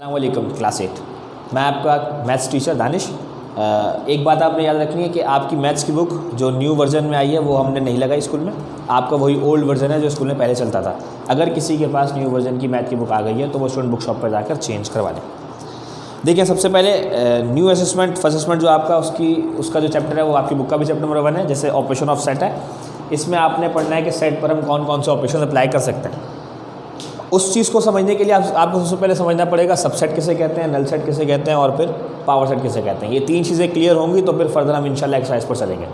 अस्सलामुअलैकुम क्लास 8। मैं आपका मैथ्स टीचर दानिश। एक बात आपने याद रखनी है कि आपकी मैथ्स की बुक जो न्यू वर्जन में आई है वो हमने नहीं लगाई स्कूल में। आपका वही ओल्ड वर्जन है जो स्कूल में पहले चलता था। अगर किसी के पास न्यू वर्जन की मैथ की बुक आ गई है तो वो स्टूडेंट बुक शॉप पर जाकर चेंज करवा लें। देखिए, सबसे पहले न्यू असेसमेंट फर्स्ट असेसमेंट जो आपका उसका जो चैप्टर है वो आपकी बुक का भी चैप्टर नंबर 1 है। जैसे ऑपरेशन ऑफ सेट है, इसमें आपने पढ़ना है कि सेट पर हम कौन कौन से ऑपरेशन अप्लाई कर सकते हैं। उस चीज़ को समझने के लिए आपको सबसे पहले समझना पड़ेगा सबसेट किसे कहते हैं, नल सेट किसे कहते हैं और फिर पावर सेट किसे कहते हैं। ये तीन चीज़ें क्लियर होंगी तो फिर फर्दर हम इंशाल्लाह एक्सरसाइज पर चलेंगे।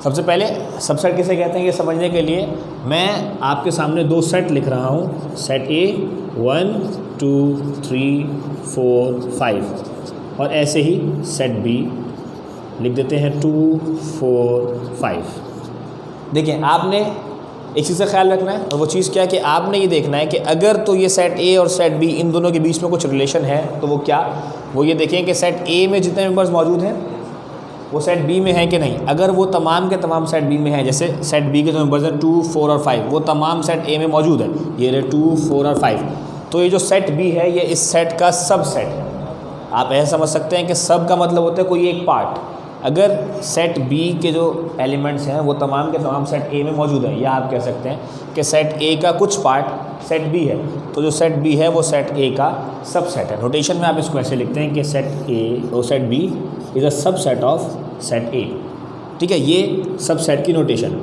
सबसे पहले सबसेट किसे कहते हैं ये समझने के लिए मैं आपके सामने दो सेट लिख रहा हूँ। सेट ए 1 2 3 4 5 और ऐसे ही सेट बी लिख देते हैं 2 4 5। देखिए, आपने एक चीज़ का ख्याल रखना है और वो चीज़ क्या है कि आपने ये देखना है कि अगर तो ये सेट ए और सेट बी इन दोनों के बीच में कुछ रिलेशन है तो वो क्या, वो ये देखें कि सेट ए में जितने मेंबर्स मौजूद हैं वो सेट बी में है कि नहीं। अगर वो तमाम के तमाम सेट बी में है, जैसे सेट बी के जो मेंबर्स हैं 2 4 और 5 वो तमाम सेट ए में मौजूद है, ये रहे 2 4 और 5, तो ये जो सेट बी है ये इस सेट का सब सेट है। आप ऐसा समझ सकते हैं कि सब का मतलब होता है कोई एक पार्ट। अगर सेट बी के जो एलिमेंट्स हैं वो तमाम के तमाम सेट ए में मौजूद है, या आप कह सकते हैं कि सेट ए का कुछ पार्ट सेट बी है, तो जो सेट बी है वो सेट ए का सब सेट है। नोटेशन में आप इसको ऐसे लिखते हैं कि सेट ए और सेट बी इज़ अ सब सेट ऑफ सेट ए। ठीक है, ये सब सेट की नोटेशन।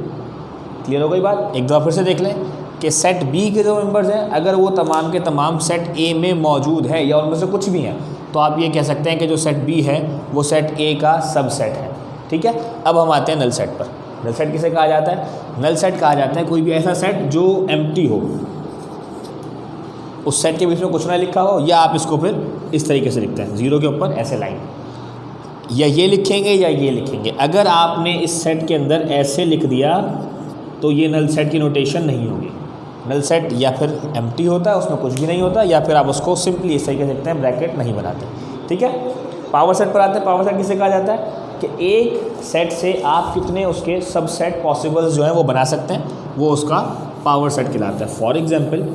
क्लियर हो गई बात? एक दफ़ा फिर से देख लें कि सेट बी के जो मेंबर्स हैं अगर वो तमाम के तमाम सेट ए में मौजूद है या उनमें से कुछ भी हैं तो आप ये कह सकते हैं कि जो सेट बी है वो सेट ए का सब सेट है। ठीक है, अब हम आते हैं नल सेट पर। नल सेट किसे कहा जाता है? नल सेट कहा जाता है कोई भी ऐसा सेट जो एम्प्टी हो, उस सेट के बीच में कुछ ना लिखा हो, या आप इसको फिर इस तरीके से लिखते हैं जीरो के ऊपर ऐसे लाइन, या ये लिखेंगे या ये लिखेंगे। अगर आपने इस सेट के अंदर ऐसे लिख दिया तो ये नल सेट की नोटेशन नहीं होगी। नल सेट या फिर एम्प्टी होता है, उसमें कुछ भी नहीं होता, या फिर आप उसको सिंपली इस तरीके से लिखते हैं, ब्रैकेट नहीं बनाते। ठीक है, पावर सेट पर आते हैं। पावर सेट किसे कहा जाता है कि एक सेट से आप कितने उसके सब सेट पॉसिबल्स जो हैं वो बना सकते हैं, वो उसका पावर सेट कहलाता है। फॉर एग्जांपल,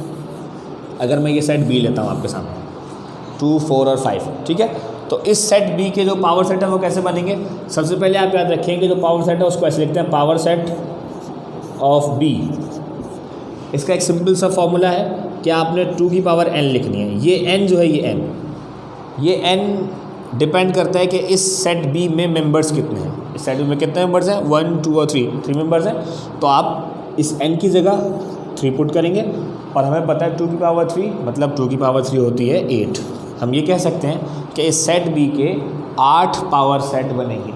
अगर मैं ये सेट बी लेता हूँ आपके सामने 2 4 और 5, ठीक है, तो इस सेट बी के जो पावर सेट है वो कैसे बनेंगे? सबसे पहले आप याद रखेंगे जो पावर सेट है उसको ऐसे लिखते हैं, पावर सेट ऑफ बी। इसका एक सिंपल सा फॉर्मूला है कि आपने 2 की पावर n लिखनी है। ये n जो है ये n डिपेंड करता है कि इस सेट बी में मेंबर्स कितने हैं। इस सेट बी में कितने मेंबर्स हैं? 1 2 और 3 मेंबर्स हैं। तो आप इस n की जगह 3 पुट करेंगे और हमें पता है 2 की पावर 3 मतलब 2 की पावर 3 होती है 8। हम ये कह सकते हैं कि इस सेट बी के 8 पावर सेट बनेंगे।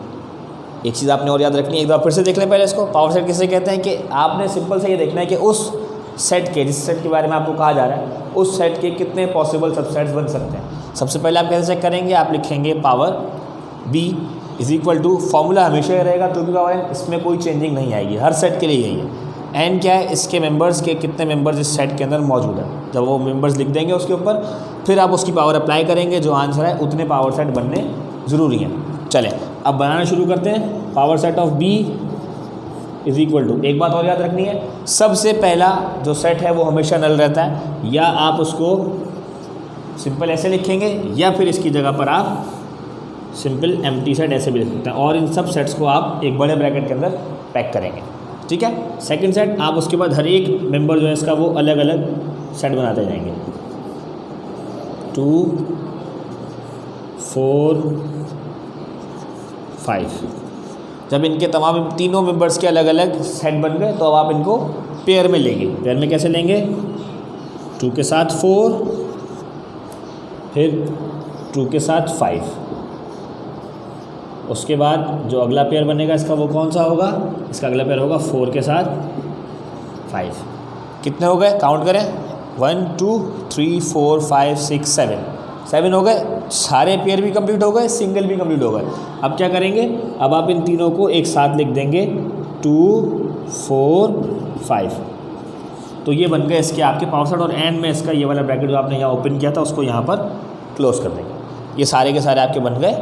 एक चीज़ आपने और याद रखनी है, एक बार फिर से देख लें पहले इसको। पावर सेट किसे कहते हैं कि आपने सिंपल से ये देखना है कि उस सेट के, जिस सेट के बारे में आपको कहा जा रहा है, उस सेट के कितने पॉसिबल सबसेट्स बन सकते हैं। सबसे पहले आप कैसे चेक करेंगे? आप लिखेंगे power b is equal to, formula हमेशा ही रहेगा 2 की पावर n, इसमें कोई चेंजिंग नहीं आएगी, हर सेट के लिए यही है। n क्या है? इसके मेंबर्स के कितने मेंबर्स इस सेट के अंदर मौजूद है। जब वो मेंबर्स लिख देंगे उसके ऊपर, फिर आप उसकी पावर अप्लाई करेंगे, जो आंसर है उतने पावर सेट बनने ज़रूरी हैं। चलें अब बनाना शुरू करते हैं। Power set of b is equal to, एक बात और याद रखनी है, सबसे पहला जो सेट है वो हमेशा नल रहता है, या आप उसको सिंपल ऐसे लिखेंगे या फिर इसकी जगह पर आप सिंपल एम्प्टी सेट ऐसे भी लिख सकते हैं, और इन सब सेट्स को आप एक बड़े ब्रैकेट के अंदर पैक करेंगे। ठीक है, सेकंड सेट, आप उसके बाद हर एक मेंबर जो है इसका वो अलग अलग सेट बनाते जाएंगे। 2 4 5, जब इनके तमाम तीनों मेंबर्स के अलग अलग सेट बन गए तो अब आप इनको पेयर में लेंगे। पेयर में कैसे लेंगे? 2 के साथ 4, फिर 2 के साथ 5, उसके बाद जो अगला पेयर बनेगा इसका वो कौन सा होगा? इसका अगला पेयर होगा 4 के साथ 5। कितने हो गए? काउंट करें, 1 2 3 4 5 6 7 हो गए। सारे पेयर भी कंप्लीट हो गए, सिंगल भी कंप्लीट हो गए। अब क्या करेंगे? अब आप इन तीनों को एक साथ लिख देंगे 2 4 5, तो ये बन गए इसके आपके पावर सेट, और एंड में इसका ये वाला ब्रैकेट जो आपने यहाँ ओपन किया था उसको यहाँ पर क्लोज कर देंगे। ये सारे के सारे आपके बन गए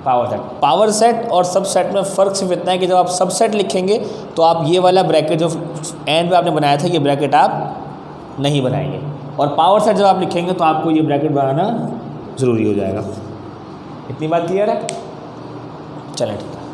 पावर सेट। पावर सेट और सब सेट में फ़र्क सिर्फ इतना है कि जब आप सब सेट लिखेंगे तो आप ये वाला ब्रैकेट जो एंड में आपने बनाया था ये ब्रैकेट आप नहीं बनाएंगे, और पावर सेट जब आप लिखेंगे तो आपको ये ब्रैकेट बनाना ज़रूरी हो जाएगा। इतनी बात क्लियर है? चलें ठीक है।